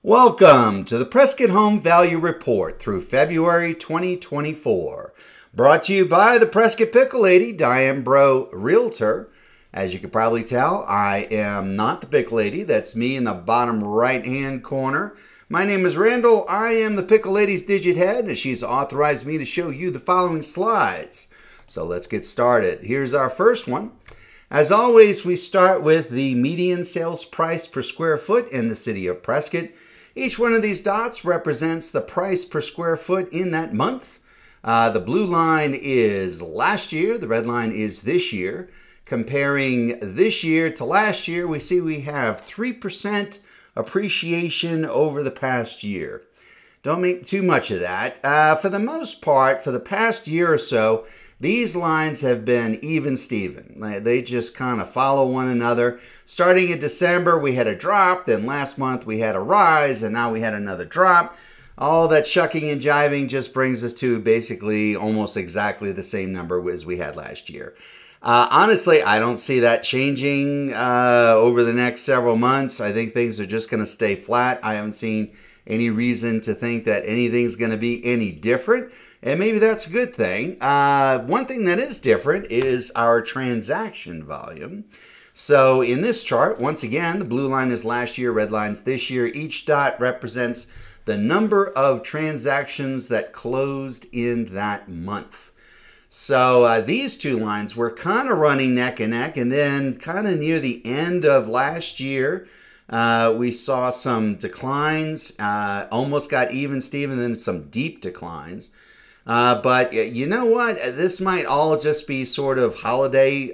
Welcome to the Prescott Home Value Report through February 2024. Brought to you by the Prescott Pickle Lady, Diane Bro Realtor. As you can probably tell, I am not the Pickle Lady. That's me in the bottom right-hand corner. My name is Randall. I am the Pickle Lady's digit head, and she's authorized me to show you the following slides. So let's get started. Here's our first one. As always, we start with the median sales price per square foot in the city of Prescott. Each one of these dots represents the price per square foot in that month. The blue line is last year, the red line is this year. Comparing this year to last year, we see we have 3% appreciation over the past year. Don't make too much of that. For the most part, for the past year or so, these lines have been even Steven. They just kind of follow one another. Starting in December, we had a drop. Then last month, we had a rise. And now we had another drop. All that shucking and jiving just brings us to basically almost exactly the same number as we had last year. Honestly, I don't see that changing over the next several months. I think things are just going to stay flat. I haven't seen any reason to think that anything's going to be any different. And maybe that's a good thing. One thing that is different is our transaction volume. So in this chart, once again, the blue line is last year, red line's this year. Each dot represents the number of transactions that closed in that month. So these two lines were kind of running neck and neck, and then kind of near the end of last year, we saw some declines, almost got even Steven, then some deep declines. But you know what? This might all just be sort of holiday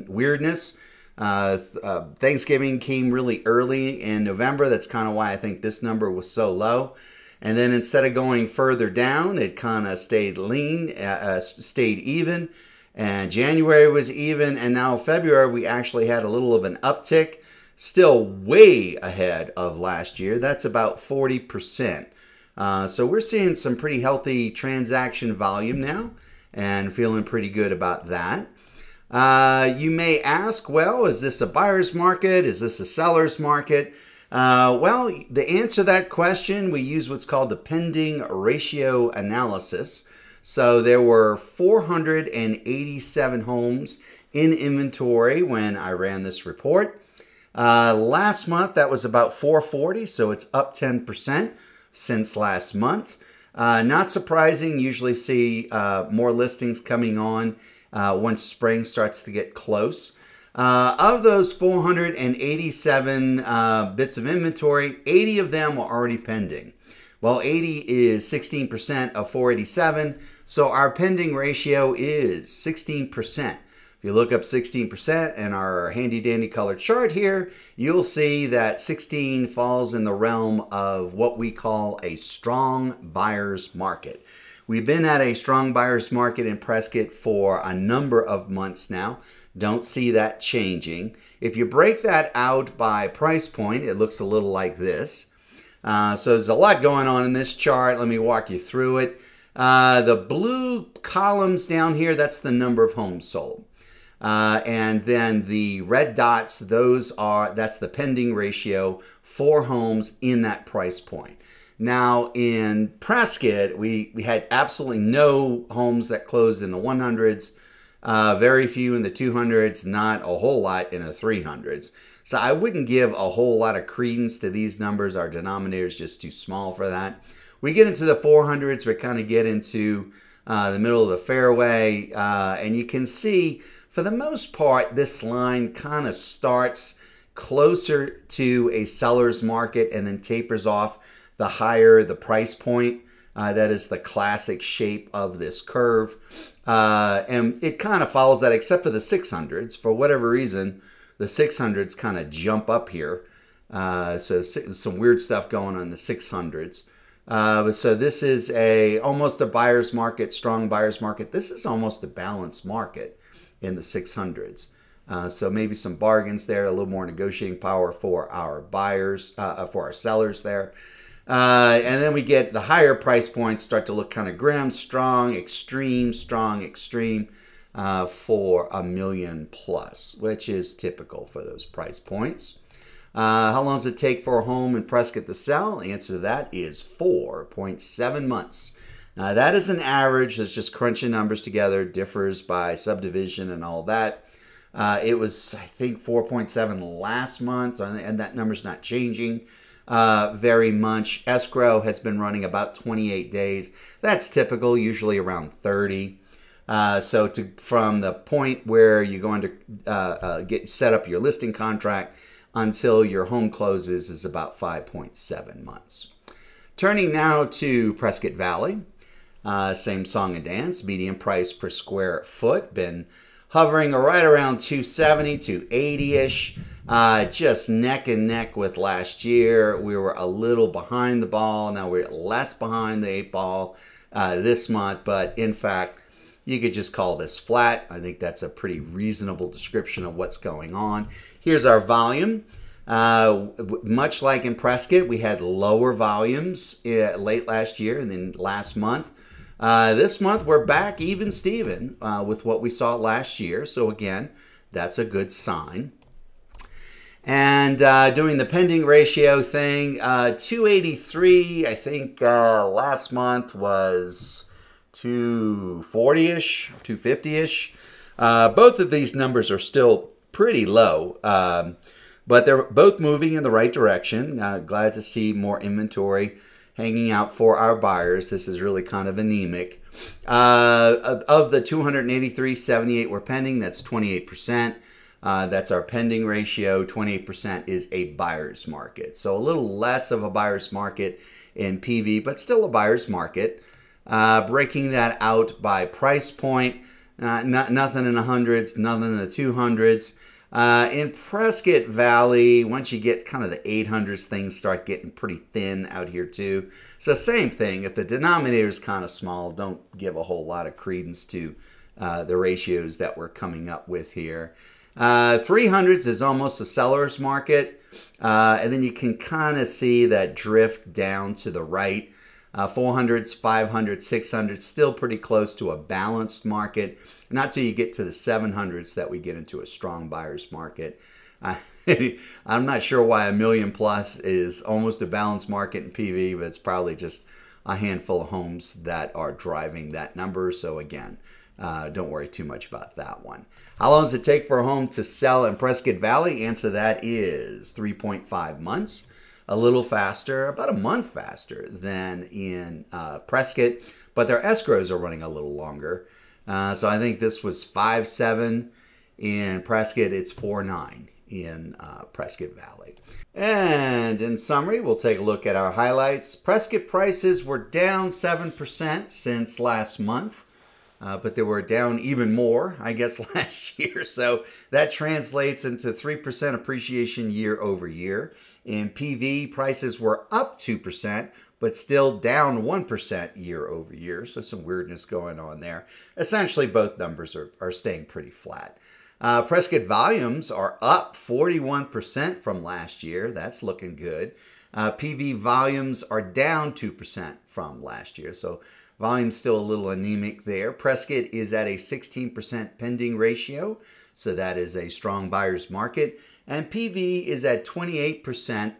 weirdness. Thanksgiving came really early in November. That's kind of why I think this number was so low. And then instead of going further down, it kind of stayed stayed even. And January was even. And now February, we actually had a little of an uptick. Still way ahead of last year. That's about 40%. So we're seeing some pretty healthy transaction volume now and feeling pretty good about that. You may ask, well, is this a buyer's market? Is this a seller's market? Well, to answer that question, we use what's called the pending ratio analysis. So there were 487 homes in inventory when I ran this report. Last month, that was about 440, so it's up 10%. Since last month. Not surprising, usually see more listings coming on once spring starts to get close. Of those 487 bits of inventory, 80 of them are already pending. Well, 80 is 16% of 487, so our pending ratio is 16%. If you look up 16% in our handy dandy colored chart here, you'll see that 16 falls in the realm of what we call a strong buyer's market. We've been at a strong buyer's market in Prescott for a number of months now. Don't see that changing. If you break that out by price point, it looks a little like this. So there's a lot going on in this chart. Let me walk you through it. The blue columns down here, that's the number of homes sold. And then the red dots, that's the pending ratio for homes in that price point. Now in Prescott, we had absolutely no homes that closed in the 100s, very few in the 200s, not a whole lot in the 300s. So I wouldn't give a whole lot of credence to these numbers. Our denominator is just too small for that. We get into the 400s, we kind of get into the middle of the fairway, and you can see for the most part, this line kind of starts closer to a seller's market and then tapers off the higher the price point. That is the classic shape of this curve. And it kind of follows that except for the 600s. For whatever reason, the 600s kind of jump up here. So some weird stuff going on in the 600s. So this is almost a buyer's market, strong buyer's market. This is almost a balanced market in the 600s. So maybe some bargains there, a little more negotiating power for our buyers, for our sellers there. And then we get the higher price points start to look kind of grim, strong, extreme for $1 million plus, which is typical for those price points. How long does it take for a home in Prescott to sell? The answer to that is 4.7 months. Now, that is an average. That's just crunching numbers together. Differs by subdivision and all that. It was, I think, 4.7 last month, and that number's not changing very much. Escrow has been running about 28 days. That's typical, usually around 30. So from the point where you're going to get set up your listing contract until your home closes is about 5.7 months. Turning now to Prescott Valley. Same song and dance. Median price per square foot been hovering right around 270 to 80-ish. Just neck and neck with last year. We were a little behind the ball. Now we're less behind the 8 ball this month. But in fact, you could just call this flat. I think that's a pretty reasonable description of what's going on. Here's our volume. Much like in Prescott, we had lower volumes late last year and then last month. This month, we're back even Steven with what we saw last year. So again, that's a good sign. And doing the pending ratio thing, 283, I think last month was 240-ish, 250-ish. Both of these numbers are still pretty low, but they're both moving in the right direction. Glad to see more inventory hanging out for our buyers. This is really kind of anemic. Of the 283, 78 were pending. That's 28%. That's our pending ratio. 28% is a buyer's market. So a little less of a buyer's market in PV, but still a buyer's market. Breaking that out by price point, nothing in the hundreds, nothing in the 200s. In Prescott Valley, once you get kind of the 800s, things start getting pretty thin out here too. So same thing, if the denominator is kind of small, don't give a whole lot of credence to the ratios that we're coming up with here. 300s is almost a seller's market, and then you can kind of see that drift down to the right. 400s, 500s, 600s, still pretty close to a balanced market. Not till you get to the 700s that we get into a strong buyer's market. I'm not sure why $1 million plus is almost a balanced market in PV, but it's probably just a handful of homes that are driving that number. So again, don't worry too much about that one. How long does it take for a home to sell in Prescott Valley? Answer to that is 3.5 months. A little faster, about a month faster than in Prescott, but their escrows are running a little longer. So I think this was 5.7 in Prescott. It's 4.9 in Prescott Valley. And in summary, we'll take a look at our highlights. Prescott prices were down 7% since last month, but they were down even more, I guess, last year. So that translates into 3% appreciation year over year. In PV, prices were up 2%, but still down 1% year over year. So some weirdness going on there. Essentially, both numbers are staying pretty flat. Prescott volumes are up 41% from last year. That's looking good. PV volumes are down 2% from last year. So volume's still a little anemic there. Prescott is at a 16% pending ratio. So that is a strong buyer's market. And PV is at 28%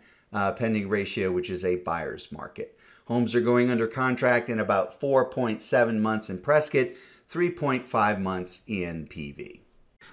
pending ratio, which is a buyer's market. Homes are going under contract in about 4.7 months in Prescott, 3.5 months in PV.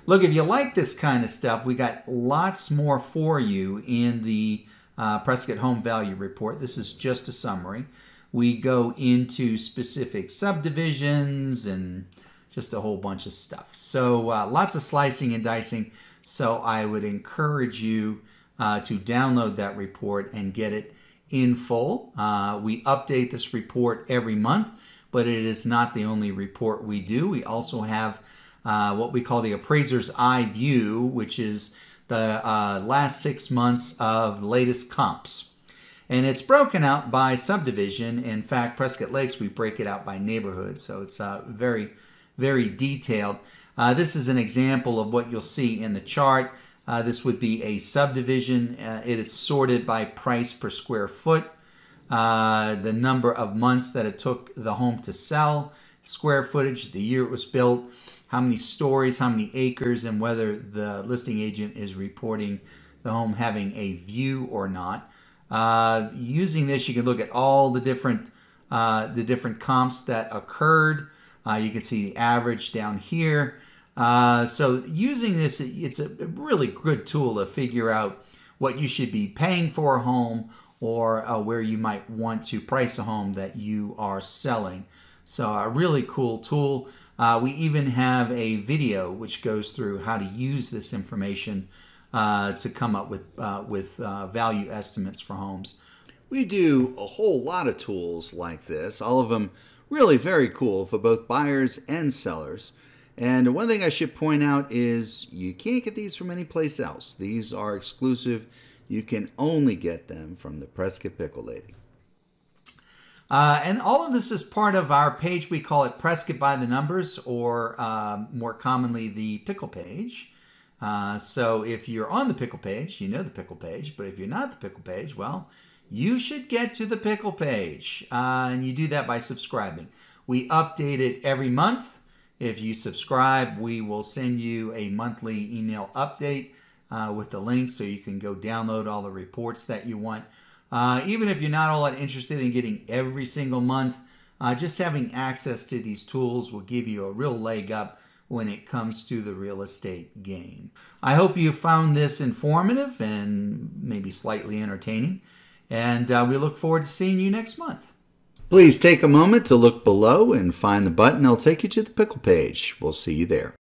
Look, if you like this kind of stuff, we got lots more for you in the Prescott Home Value Report. This is just a summary. We go into specific subdivisions and just a whole bunch of stuff. So lots of slicing and dicing. So I would encourage you to download that report and get it in full. We update this report every month, but it is not the only report we do. We also have what we call the Appraiser's Eye View, which is the last 6 months of latest comps. And it's broken out by subdivision. In fact, Prescott Lakes, we break it out by neighborhood. So it's very, very detailed. This is an example of what you'll see in the chart. This would be a subdivision. It's sorted by price per square foot, the number of months that it took the home to sell, square footage, the year it was built, how many stories, how many acres, and whether the listing agent is reporting the home having a view or not. Using this, you can look at all the different comps that occurred. You can see the average down here. So using this, it's a really good tool to figure out what you should be paying for a home, or where you might want to price a home that you are selling. So a really cool tool. We even have a video which goes through how to use this information to come up with value estimates for homes. We do a whole lot of tools like this, all of them really very cool for both buyers and sellers. And one thing I should point out is you can't get these from any place else. These are exclusive. You can only get them from the Prescott Pickle Lady. And all of this is part of our page. We call it Prescott by the Numbers, or more commonly the Pickle page. So if you're on the Pickle page, you know the Pickle page. But if you're not the Pickle page, well, you should get to the Pickle page. And you do that by subscribing. We update it every month. If you subscribe, we will send you a monthly email update with the link so you can go download all the reports that you want. Even if you're not all that interested in getting every single month, just having access to these tools will give you a real leg up when it comes to the real estate game. I hope you found this informative and maybe slightly entertaining, and we look forward to seeing you next month. Please take a moment to look below and find the button that'll take you to the Pickle page. We'll see you there.